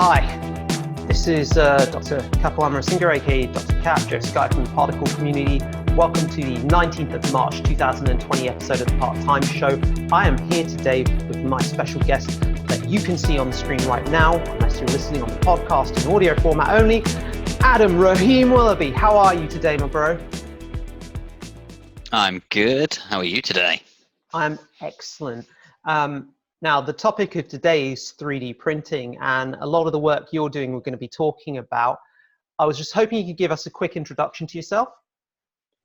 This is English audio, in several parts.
Hi, this is Dr. Kapil aka Dr. Cap, Joseph Guy from the Particle Community. Welcome to the 19th of March 2020 episode of the Part-Time Show. I am here today with my special guest that you can see on the screen right now, unless you're listening on the podcast in audio format only, Adam Raheem Willoughby. How are you today, my bro? I'm good. How are you today? I'm excellent. Now, the topic of today is 3D printing, and a lot of the work you're doing we're going to be talking about. I was just hoping you could give us a quick introduction to yourself.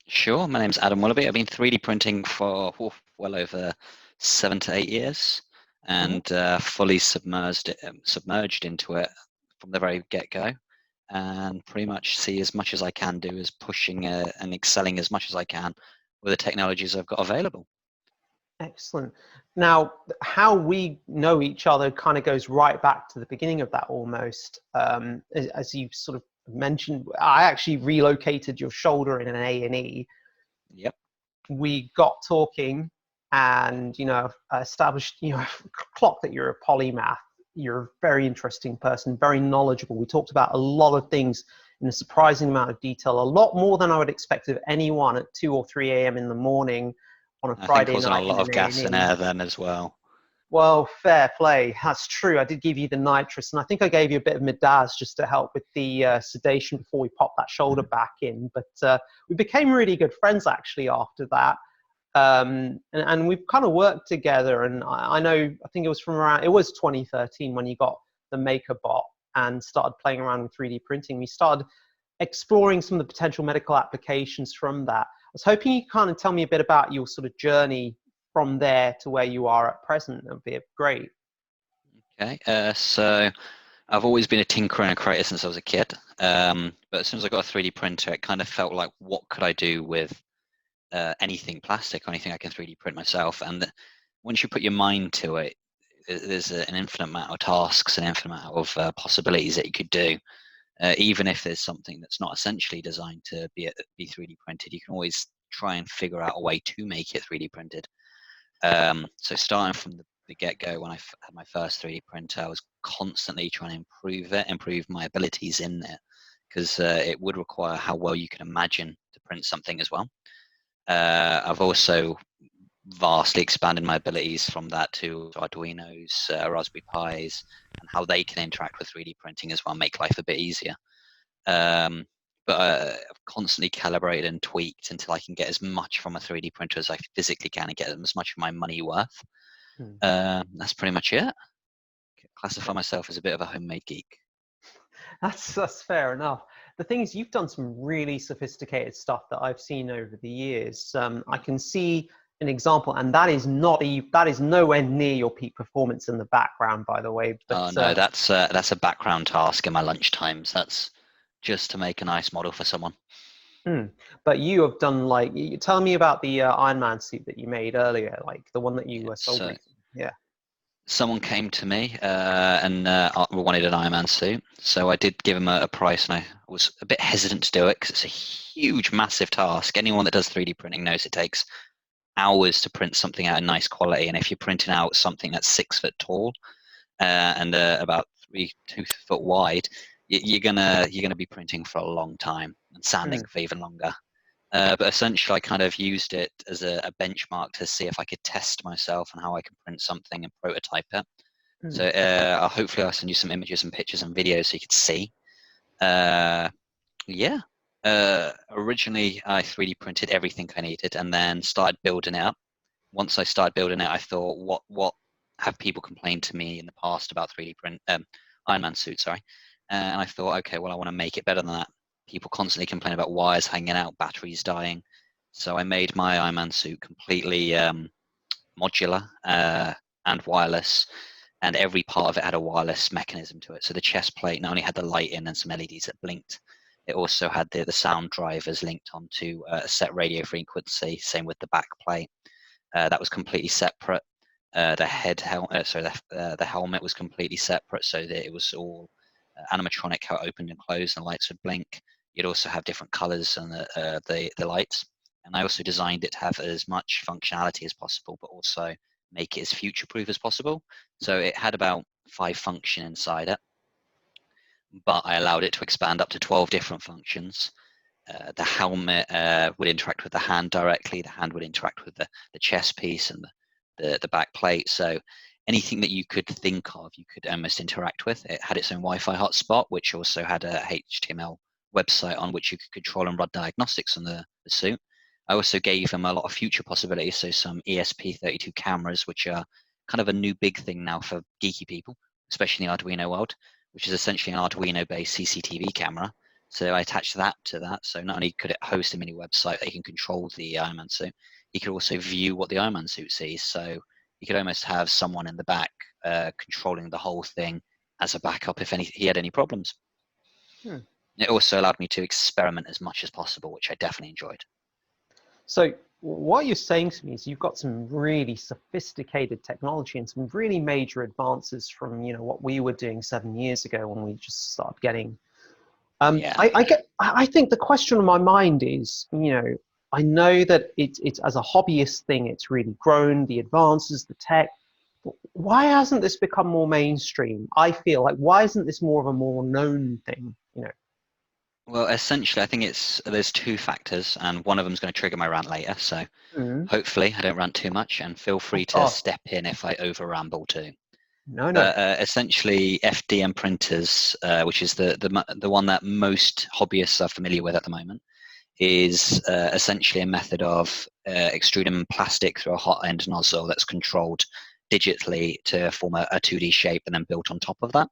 Sure. My name's Adam Willoughby. I've been 3D printing for well over 7 to 8 years and fully submerged into it from the very get-go, and pretty much see as much as I can do as pushing and excelling as much as I can with the technologies I've got available. Excellent. Now, how we know each other kind of goes right back to the beginning of that almost. As you sort of mentioned, I actually relocated your shoulder in an A&E. Yep. We got talking and, established, clocked that you're a polymath. You're a very interesting person, very knowledgeable. We talked about a lot of things in a surprising amount of detail, a lot more than I would expect of anyone at 2 or 3 a.m. in the morning on a Friday night. I think causing a lot of gas and air then as well. Well, fair play. That's true. I did give you the nitrous, and I think I gave you a bit of Midaz just to help with the sedation before we popped that shoulder back in. But we became really good friends actually after that, and we've kind of worked together. And I think it was it was 2013 when you got the MakerBot and started playing around with 3D printing. We started exploring some of the potential medical applications from that. I was hoping you kind of tell me a bit about your sort of journey from there to where you are at present. That would be great. Okay, so I've always been a tinkerer and a creator since I was a kid. But as soon as I got a 3D printer, it kind of felt like, what could I do with anything plastic or anything I can 3D print myself? And once you put your mind to it, there's an infinite amount of tasks, an infinite amount of possibilities that you could do. Even if there's something that's not essentially designed to be 3D printed, you can always try and figure out a way to make it 3D printed. So starting from the get-go, when I had my first 3D printer, I was constantly trying to improve my abilities in there, because it would require how well you can imagine to print something as well. I've also vastly expanded my abilities from that to Arduinos, Raspberry Pis, and how they can interact with 3D printing as well, make life a bit easier. But I've constantly calibrated and tweaked until I can get as much from a 3D printer as I physically can and get as much of my money worth. That's pretty much it. Classify myself as a bit of a homemade geek. That's fair enough. The thing is, you've done some really sophisticated stuff that I've seen over the years. I can see an example, and that is nowhere near your peak performance in the background, by the way. But, no, that's a background task in my lunch times. That's just to make a nice model for someone. But you have done, tell me about the Iron Man suit that you made earlier, like the one that you sold recently. Yeah. Someone came to me and wanted an Iron Man suit, so I did give him a price, and I was a bit hesitant to do it because it's a huge, massive task. Anyone that does 3D printing knows it takes hours to print something out in nice quality, and if you're printing out something that's 6 foot tall and about 2 foot wide, you're gonna be printing for a long time and sanding for even longer. But essentially, I kind of used it as a benchmark to see if I could test myself and how I can print something and prototype it. So hopefully I'll send you some images and pictures and videos so you could see. Originally, I 3D printed everything I needed and then started building it up. Once I started building it, I thought, what have people complained to me in the past about 3D print Iron Man suit? Sorry. And I thought, okay, well, I want to make it better than that. People constantly complain about wires hanging out, batteries dying. So I made my Iron Man suit completely modular and wireless, and every part of it had a wireless mechanism to it. So the chest plate not only had the light in and some LEDs that blinked, it also had the sound drivers linked onto a set radio frequency. Same with the back plate. That was completely separate. The helmet was completely separate, so that it was all animatronic, how it opened and closed, and the lights would blink. You'd also have different colors on the lights. And I also designed it to have as much functionality as possible, but also make it as future-proof as possible. So it had about 5 functions inside it. but I allowed it to expand up to 12 different functions. The helmet would interact with the hand directly. The hand would interact with the chest piece and the back plate. So anything that you could think of, you could almost interact with. It had its own Wi-Fi hotspot, which also had a HTML website on which you could control and run diagnostics on the suit. I also gave them a lot of future possibilities, so some ESP32 cameras, which are kind of a new big thing now for geeky people, especially in the Arduino world, which is essentially an Arduino-based CCTV camera. So I attached that to that. So not only could it host a mini website that you can control the Iron Man suit, you could also view what the Iron Man suit sees. So you could almost have someone in the back controlling the whole thing as a backup if he had any problems. It also allowed me to experiment as much as possible, which I definitely enjoyed. So what you're saying to me is you've got some really sophisticated technology and some really major advances from, you know, what we were doing 7 years ago when we just started getting. Yeah. I think the question on my mind is, you know, I know that it's as a hobbyist thing, it's really grown, the advances, the tech. Why hasn't this become more mainstream? I feel like, why isn't this more of a more known thing, you know? Well, essentially, I think there's two factors, and one of them is going to trigger my rant later. So hopefully I don't rant too much, and feel free to step in if I over ramble too. No. But essentially, FDM printers, which is the one that most hobbyists are familiar with at the moment, is essentially a method of extruding plastic through a hot end nozzle that's controlled digitally to form a 2D shape and then built on top of that.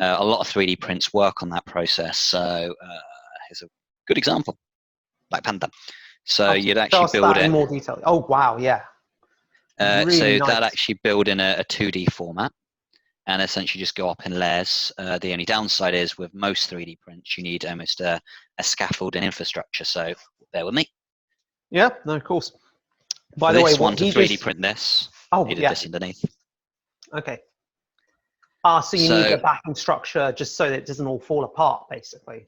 A lot of 3D prints work on that process. So here's a good example, Black Panther. So you'd actually build it in more detail. Oh wow, yeah. Really so nice. that actually build in a 2D format and essentially just go up in layers. The only downside is with most 3D prints, you need almost a scaffold and infrastructure. So bear with me. Yeah, no, of course. By the way, one to 3D print this, needed this underneath. Okay. So you need the backing structure just so that it doesn't all fall apart, basically.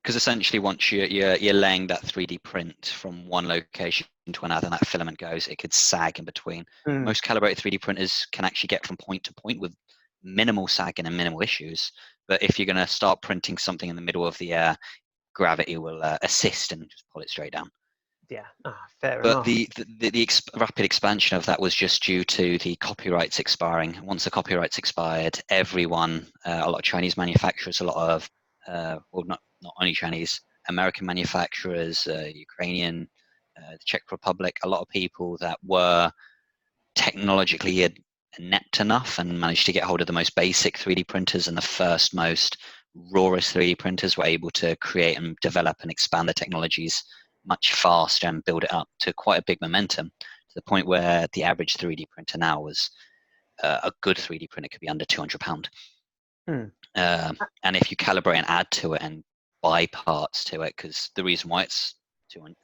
Because essentially, once you're laying that 3D print from one location to another, and that filament goes, it could sag in between. Most calibrated 3D printers can actually get from point to point with minimal sagging and minimal issues. But if you're going to start printing something in the middle of the air, gravity will assist and just pull it straight down. Yeah, fair enough. But the rapid expansion of that was just due to the copyrights expiring. Once the copyrights expired, everyone, a lot of Chinese manufacturers, a lot of, well, not only Chinese, American manufacturers, Ukrainian, the Czech Republic, a lot of people that were technologically inept enough and managed to get hold of the most basic 3D printers and the first most rawest 3D printers were able to create and develop and expand the technologies much faster and build it up to quite a big momentum to the point where the average 3D printer now was a good 3D printer could be under £200. And if you calibrate and add to it and buy parts to it, because the reason why it's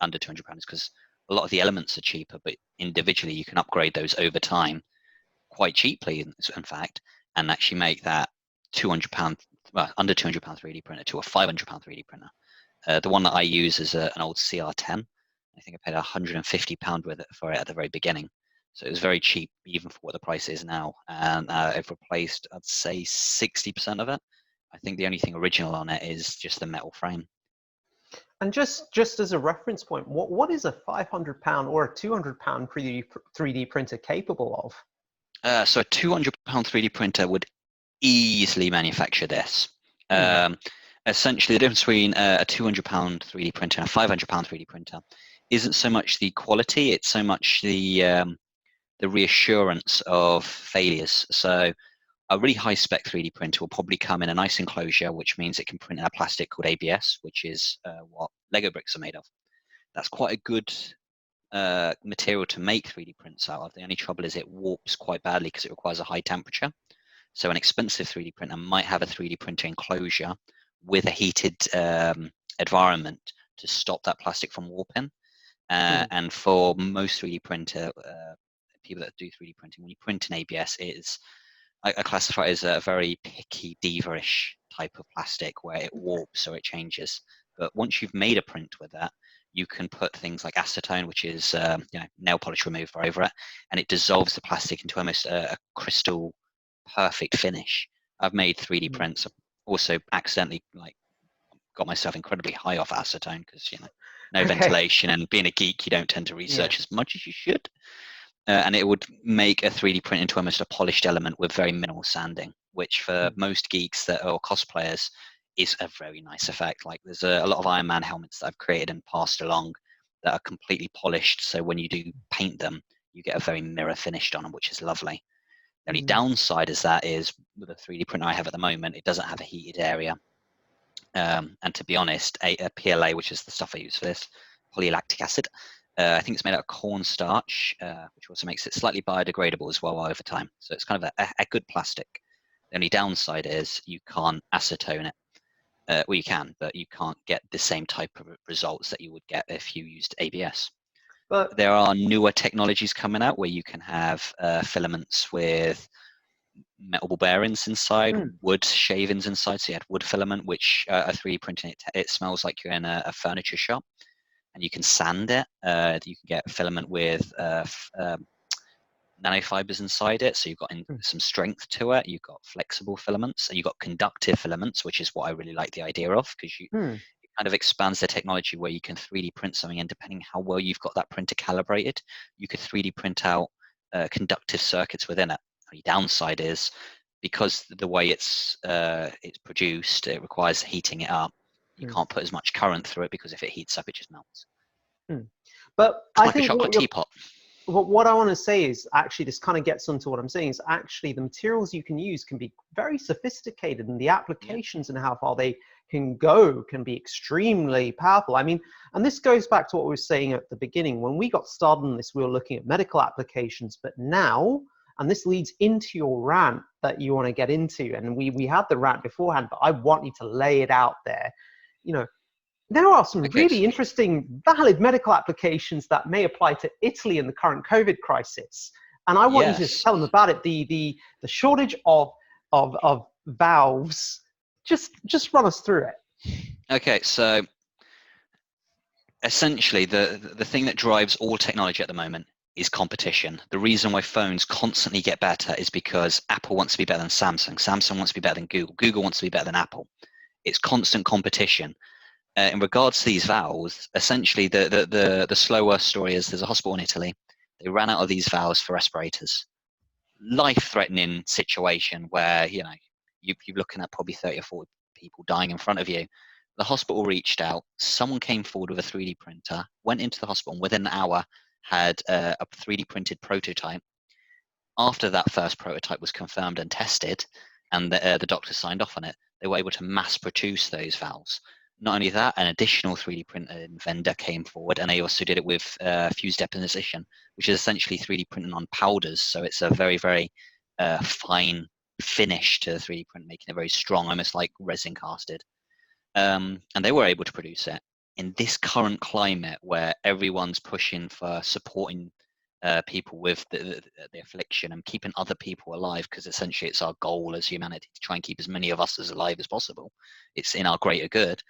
under £200 is because a lot of the elements are cheaper, but individually you can upgrade those over time quite cheaply, in fact, and actually make that £200, well, under £200 3D printer to a £500 3D printer. The one that I use is an old CR10. I think I paid £150 with it for it at the very beginning. So it was very cheap, even for what the price is now. And I've replaced, I'd say, 60% of it. I think the only thing original on it is just the metal frame. And just as a reference point, what is a £500 or a £200 3D printer capable of? So a £200 3D printer would easily manufacture this. Essentially, the difference between a £200 3D printer and a £500 3D printer isn't so much the quality; it's so much the reassurance of failures. So, a really high-spec 3D printer will probably come in a nice enclosure, which means it can print in a plastic called ABS, which is what Lego bricks are made of. That's quite a good material to make 3D prints out of. The only trouble is it warps quite badly because it requires a high temperature. So an expensive 3D printer might have a 3D printer enclosure with a heated environment to stop that plastic from warping. And for most 3D printer people that do 3D printing, when you print an ABS, I classify it as a very picky, diva-ish type of plastic where it warps or it changes. But once you've made a print with that, you can put things like acetone, which is nail polish remover over it, and it dissolves the plastic into almost a crystal perfect finish. I've made 3D prints. also accidentally like got myself incredibly high off acetone because no Okay. ventilation, and being a geek, you don't tend to research as much as you should. And it would make a 3D print into almost a polished element with very minimal sanding, which for most geeks that are cosplayers is a very nice effect. Like there's a lot of Iron Man helmets that I've created and passed along that are completely polished, so when you do paint them, you get a very mirror finished on them, which is lovely. The only downside is with the 3D printer I have at the moment, it doesn't have a heated area. And to be honest, a PLA, which is the stuff I use for this, polylactic acid, I think it's made out of cornstarch, which also makes it slightly biodegradable as well over time. So it's kind of a good plastic. The only downside is you can't acetone it. Well, you can, but you can't get the same type of results that you would get if you used ABS. But there are newer technologies coming out where you can have filaments with metal ball bearings inside, wood shavings inside. So you had wood filament, which are 3D printing. It smells like you're in a furniture shop, and you can sand it. You can get filament with nanofibers inside it, so you've got some strength to it. You've got flexible filaments, and you've got conductive filaments, which is what I really like the idea of, because it kind of expands the technology where you can 3D print something, and depending how well you've got that printer calibrated, you could 3D print out conductive circuits within it. The downside is because the way it's produced, it requires heating it up. You can't put as much current through it, because if it heats up, it just melts. But it's I like think a chocolate teapot. What I want to say is actually this kind of gets onto what I'm saying is actually the materials you can use can be very sophisticated, and the applications and how far they can go can be extremely powerful. I mean, and this goes back to what we were saying at the beginning. When we got started on this, we were looking at medical applications, but now, and this leads into your rant that you want to get into, and we had the rant beforehand, but I want you to lay it out there. There are some really interesting, valid medical applications that may apply to Italy in the current COVID crisis. And I want you to just tell them about it. The shortage of valves. Just run us through it. Okay, so essentially the thing that drives all technology at the moment is competition. The reason why phones constantly get better is because Apple wants to be better than Samsung. Samsung wants to be better than Google. Google wants to be better than Apple. It's constant competition. In regards to these valves, essentially the slower story is there's a hospital in Italy. They ran out of these valves for respirators. Life-threatening situation where you're looking at probably 30 or 40 people dying in front of you. The hospital reached out. Someone came forward with a 3D printer, went into the hospital, and within an hour had a 3D printed prototype. After that first prototype was confirmed and tested, and the doctor signed off on it, they were able to mass produce those valves. Not only that, an additional 3D printer vendor came forward, and they also did it with fused deposition, which is essentially 3D printing on powders. So it's a very, very fine finish to 3D print, making it very strong, almost like resin casted. And they were able to produce it. In this current climate where everyone's pushing for supporting people with the affliction and keeping other people alive, because essentially it's our goal as humanity to try and keep as many of us as alive as possible. It's in our greater good.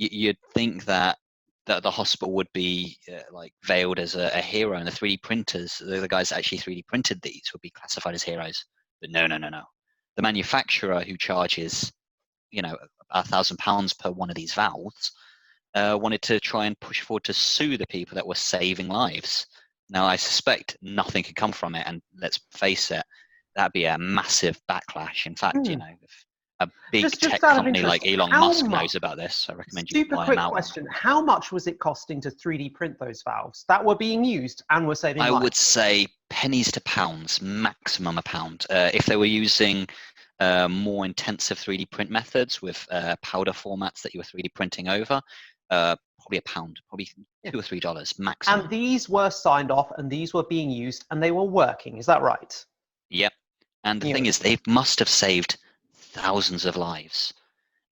You'd think that the hospital would be like veiled as a hero, and the 3D printers, the guys that actually 3D printed these, would be classified as heroes. But no. The manufacturer, who charges £1,000 per one of these valves, wanted to try and push forward to sue the people that were saving lives. Now, I suspect nothing could come from it, and let's face it, that'd be a massive backlash. In fact, if a big tech company like Elon Musk knows about this, I recommend you buy them out. Super quick question. How much was it costing to 3D print those valves that were being used and were saving lives? I would say pennies to pounds, maximum £1. If they were using more intensive 3D print methods with powder formats that you were 3D printing over, probably £1, probably $2 or $3 maximum. And these were signed off, and these were being used, and they were working. Is that right? Yep. And the thing is, they must have saved thousands of lives,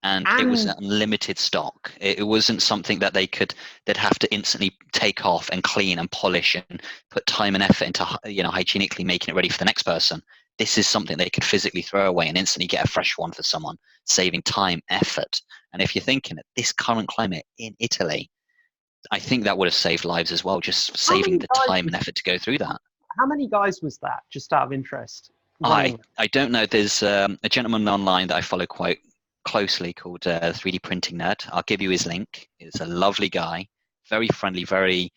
and it was unlimited stock. It wasn't something that they'd have to instantly take off and clean and polish and put time and effort into hygienically making it ready for the next person. This is something they could physically throw away and instantly get a fresh one for someone, saving time, effort. And if you're thinking at this current climate in Italy, I think that would have saved lives as well, just saving the time and effort to go through that. How many guys was that, just out of interest? I don't know. There's a gentleman online that I follow quite closely called 3D Printing Nerd. I'll give you his link. He's a lovely guy, very friendly, very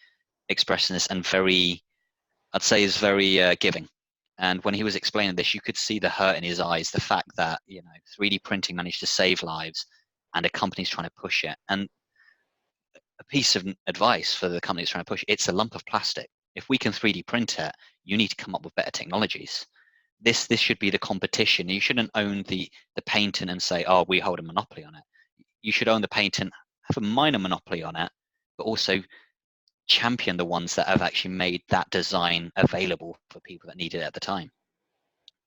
expressionist, and very, I'd say, is very giving. And when he was explaining this, you could see the hurt in his eyes, the fact that 3D printing managed to save lives, and a company's trying to push it. And a piece of advice for the company that's trying to push it's a lump of plastic. If we can 3D print it, you need to come up with better technologies. This should be the competition. You shouldn't own the patent and say, oh, we hold a monopoly on it. You should own the patent, have a minor monopoly on it, but also champion the ones that have actually made that design available for people that need it at the time.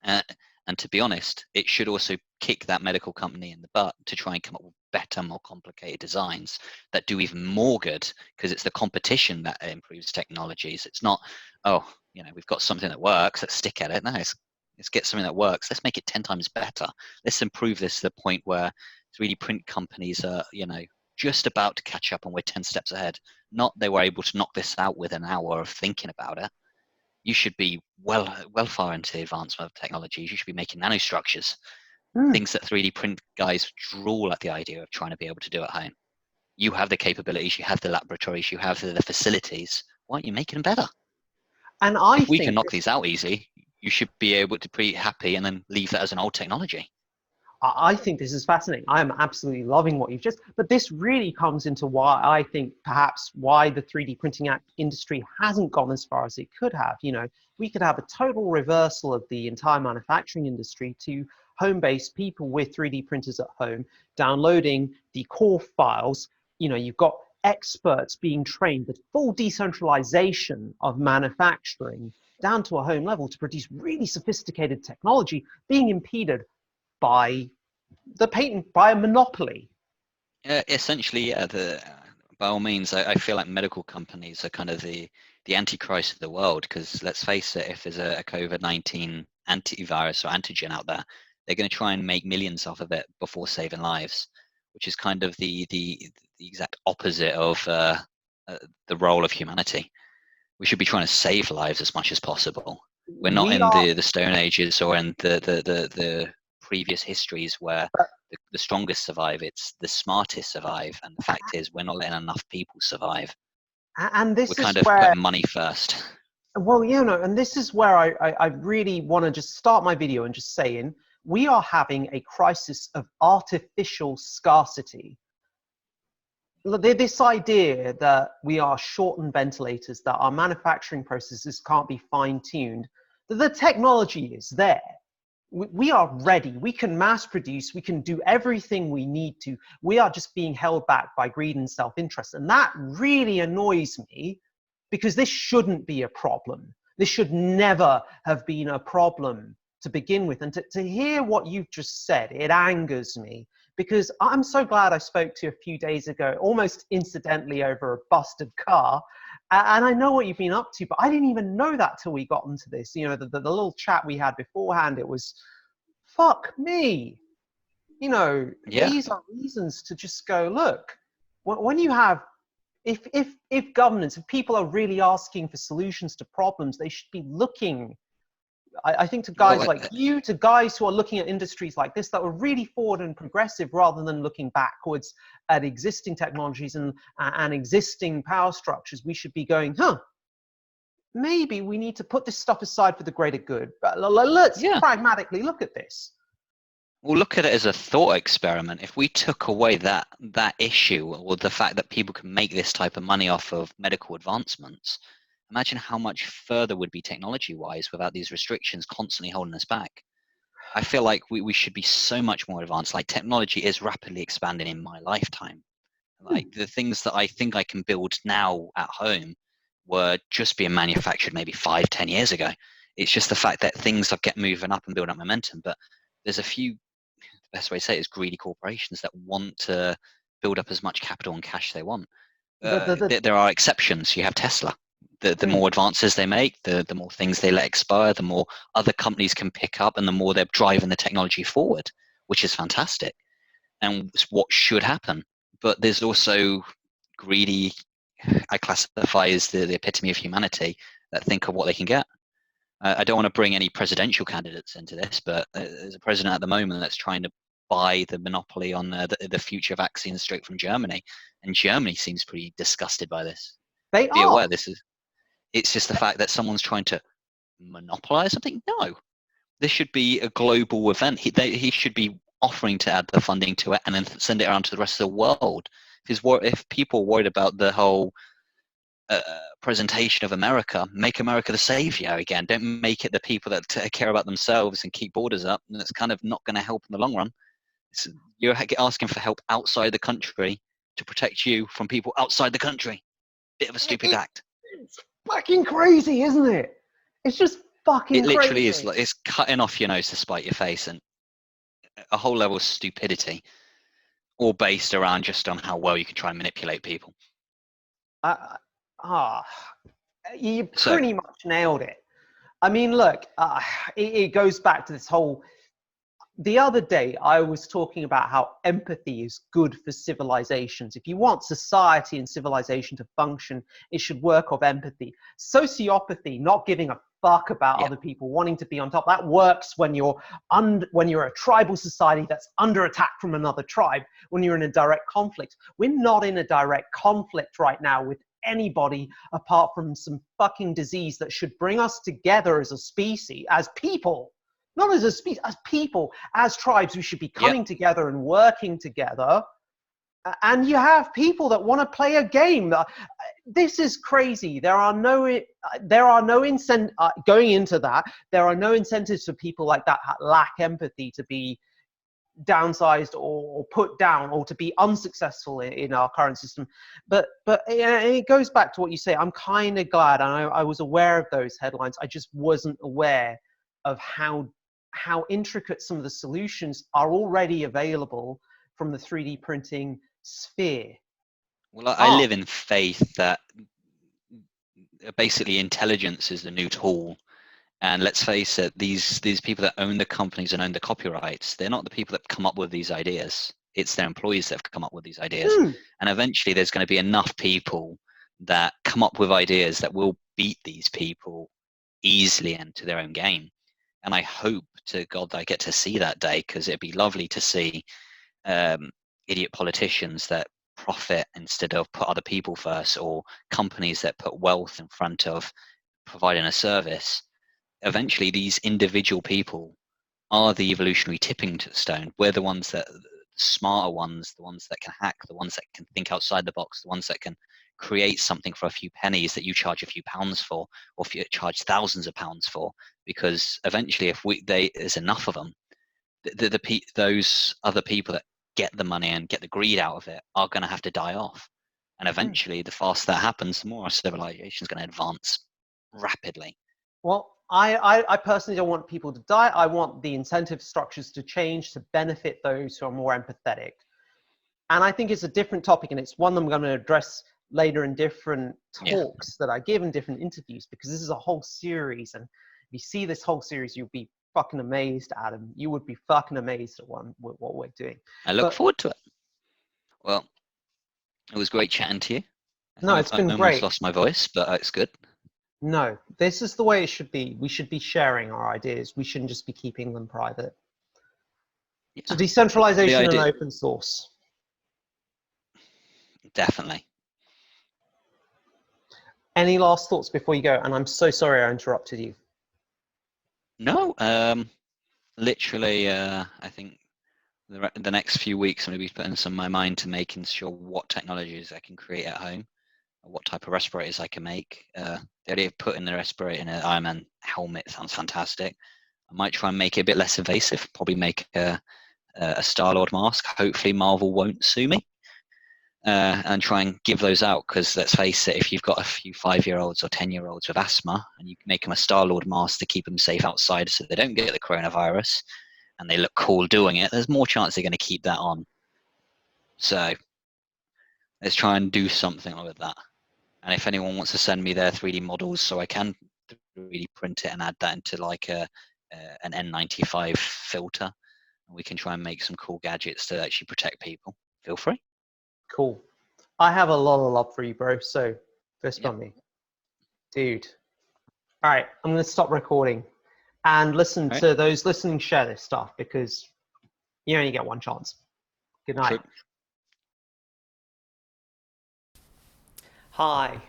And to be honest, it should also kick that medical company in the butt to try and come up with better, more complicated designs that do even more good, because it's the competition that improves technologies. It's not, oh, we've got something that works, let's stick at it. No, let's get something that works. Let's make it 10 times better. Let's improve this to the point where 3D print companies are, just about to catch up and we're 10 steps ahead. Not they were able to knock this out with an hour of thinking about it. You should be well far into the advancement of technologies. You should be making nanostructures, things that 3D print guys drool at the idea of trying to be able to do at home. You have the capabilities, you have the laboratories, you have the facilities. Why aren't you making them better? And if we can knock these out easy, you should be able to be happy and then leave that as an old technology. I think this is fascinating. I am absolutely loving what you've just, but this really comes into why I think perhaps why the 3D printing industry hasn't gone as far as it could have. We could have a total reversal of the entire manufacturing industry to home-based people with 3D printers at home, downloading the core files. You've got experts being trained, the full decentralization of manufacturing down to a home level to produce really sophisticated technology being impeded by the patent, by a monopoly. Essentially, by all means, I feel like medical companies are kind of the antichrist of the world, because let's face it, if there's a COVID-19 antivirus or antigen out there, they're going to try and make millions off of it before saving lives, which is kind of the exact opposite of the role of humanity. We should be trying to save lives as much as possible. We're not in the Stone Ages or in the previous histories where the strongest survive. It's the smartest survive, and the fact is we're not letting enough people survive. And this we're kind is of where putting money first. Well, and this is where I really want to just start my video and just saying we are having a crisis of artificial scarcity. This idea that we are short on ventilators, that our manufacturing processes can't be fine-tuned, that the technology is there. We are ready. We can mass produce. We can do everything we need to. We are just being held back by greed and self-interest. And that really annoys me, because this shouldn't be a problem. This should never have been a problem to begin with. And to hear what you've just said, it angers me, because I'm so glad I spoke to you a few days ago, almost incidentally over a busted car. And I know what you've been up to, but I didn't even know that till we got into this. The little chat we had beforehand, it was, fuck me. Yeah. These are reasons to just go, look, when you have, if governments, if people are really asking for solutions to problems, they should be looking, I think, to guys like you, to guys who are looking at industries like this that are really forward and progressive, rather than looking backwards at existing technologies and existing power structures. We should be going, maybe we need to put this stuff aside for the greater good. But let's pragmatically look at this. Well, look at it as a thought experiment. If we took away that issue, or the fact that people can make this type of money off of medical advancements, imagine how much further would be technology-wise without these restrictions constantly holding us back. I feel like we should be so much more advanced. Like, technology is rapidly expanding in my lifetime. Like, the things that I think I can build now at home were just being manufactured maybe 5-10 years ago. It's just the fact that things are moving up and building up momentum. But there's a few, the best way to say it is, greedy corporations that want to build up as much capital and cash they want. There are exceptions. You have Tesla. The more advances they make, the more things they let expire, the more other companies can pick up, and the more they're driving the technology forward, which is fantastic. And it's what should happen. But there's also greedy, I classify as the epitome of humanity, that think of what they can get. I don't want to bring any presidential candidates into this, but there's a president at the moment that's trying to buy the monopoly on the future vaccines straight from Germany. And Germany seems pretty disgusted by this. They Be aware, are. it's just the fact that someone's trying to monopolize something. No, this should be a global event. He should be offering to add the funding to it and then send it around to the rest of the world. If people are worried about the whole presentation of America, make America the savior again. Don't make it the people that care about themselves and keep borders up. And it's kind of not going to help in the long run. You're asking for help outside the country to protect you from people outside the country. Bit of a stupid act. It's fucking crazy, isn't it? It's just fucking crazy. It literally is. It's cutting off your nose to spite your face, and a whole level of stupidity, all based around just on how well you can try and manipulate people. You pretty much nailed it. I mean, look, it goes back to this whole. The other day, I was talking about how empathy is good for civilizations. If you want society and civilization to function, it should work off empathy. Sociopathy, not giving a fuck about other people, wanting to be on top, that works when you're a tribal society that's under attack from another tribe, when you're in a direct conflict. We're not in a direct conflict right now with anybody apart from some fucking disease that should bring us together as a species, as people. Not as a species, as people, as tribes, we should be coming together and working together. And you have people that want to play a game. This is crazy. There are no incentives going into that. There are no incentives for people like that lack empathy to be downsized or put down or to be unsuccessful in our current system. But it goes back to what you say. I'm kind of glad, and I was aware of those headlines. I just wasn't aware of how intricate some of the solutions are already available from the 3D printing sphere. Well, I live in faith that basically intelligence is the new tool. And let's face it, these people that own the companies and own the copyrights, they're not the people that come up with these ideas. It's their employees that have come up with these ideas. And eventually there's going to be enough people that come up with ideas that will beat these people easily into their own game. And I hope to God that I get to see that day, because it'd be lovely to see idiot politicians that profit instead of put other people first, or companies that put wealth in front of providing a service. Eventually, these individual people are the evolutionary tipping stone. We're the ones that, the smarter ones, the ones that can hack, the ones that can think outside the box, the ones that can create something for a few pennies that you charge a few pounds for, or if you charge thousands of pounds for. Because eventually, if there's enough of them, those other people that get the money and get the greed out of it are going to have to die off. And eventually, the faster that happens, the more our civilization is going to advance rapidly. Well, I personally don't want people to die. I want the incentive structures to change to benefit those who are more empathetic. And I think it's a different topic, and it's one I'm going to address later in different talks that I give in different interviews, because this is a whole series. And if you see this whole series, you'll be fucking amazed, Adam. You would be fucking amazed at what we're doing. I look forward to it. Well, it was great chatting to you. It's been great. I almost lost my voice, but it's good. No, this is the way it should be. We should be sharing our ideas. We shouldn't just be keeping them private. Yeah. So decentralization and open source. Definitely. Any last thoughts before you go? And I'm so sorry I interrupted you. No, literally, I think the next few weeks I'm going to be putting some of my mind to making sure what technologies I can create at home, what type of respirators I can make. The idea of putting the respirator in an Iron Man helmet sounds fantastic. I might try and make it a bit less invasive, probably make a Star-Lord mask. Hopefully Marvel won't sue me. And try and give those out, because let's face it, if you've got a few 5-year-olds or 10-year-olds with asthma and you can make them a Star-Lord mask to keep them safe outside so they don't get the coronavirus and they look cool doing it, there's more chance they're going to keep that on. So let's try and do something with that. And if anyone wants to send me their 3D models so I can 3D print it and add that into like an N95 filter, and we can try and make some cool gadgets to actually protect people, feel free. Cool. I have a lot of love for you, bro. So fist bump me. Dude. All right. I'm going to stop recording and listen to those listening, share this stuff, because You only get one chance. Good night. True. Hi.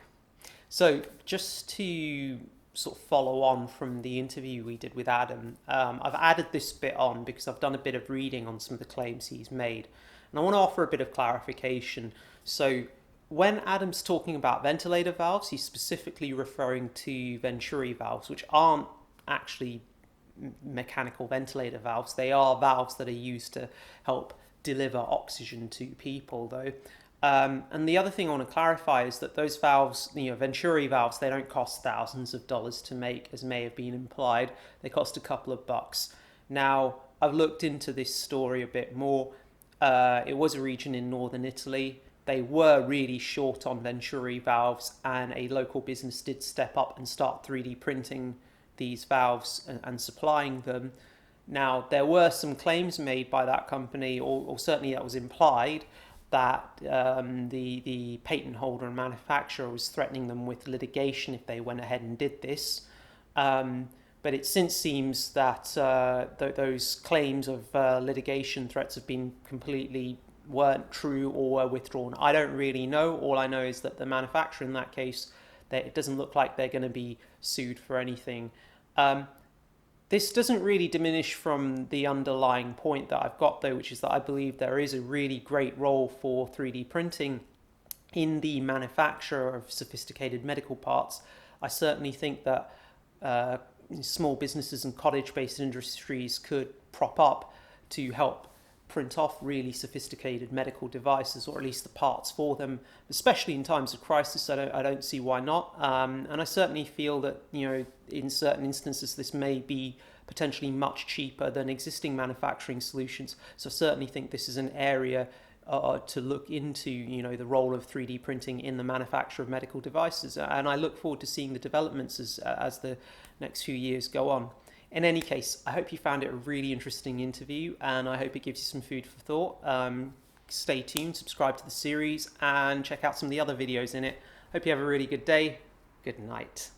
So just to sort of follow on from the interview we did with Adam, I've added this bit on because I've done a bit of reading on some of the claims he's made. And I want to offer a bit of clarification. So when Adam's talking about ventilator valves, he's specifically referring to Venturi valves, which aren't actually mechanical ventilator valves. They are valves that are used to help deliver oxygen to people, though. And the other thing I want to clarify is that those valves, Venturi valves, they don't cost thousands of dollars to make, as may have been implied. They cost a couple of bucks. Now, I've looked into this story a bit more. It was a region in northern Italy. They were really short on Venturi valves, and a local business did step up and start 3D printing these valves and supplying them. Now, there were some claims made by that company, or certainly that was implied, that the patent holder and manufacturer was threatening them with litigation if they went ahead and did this. But it since seems that those claims of litigation threats have been weren't true or were withdrawn. I don't really know. All I know is that the manufacturer in that case, it doesn't look like they're going to be sued for anything. This doesn't really diminish from the underlying point that I've got, though, which is that I believe there is a really great role for 3D printing in the manufacture of sophisticated medical parts. I certainly think that small businesses and cottage-based industries could prop up to help print off really sophisticated medical devices, or at least the parts for them, especially in times of crisis. I don't see why not. And I certainly feel that, in certain instances, this may be potentially much cheaper than existing manufacturing solutions. So I certainly think this is an area to look into, the role of 3D printing in the manufacture of medical devices. And I look forward to seeing the developments as the next few years go on. In any case, I hope you found it a really interesting interview, and I hope it gives you some food for thought. Stay tuned, subscribe to the series, and check out some of the other videos in it. Hope you have a really good day. Good night.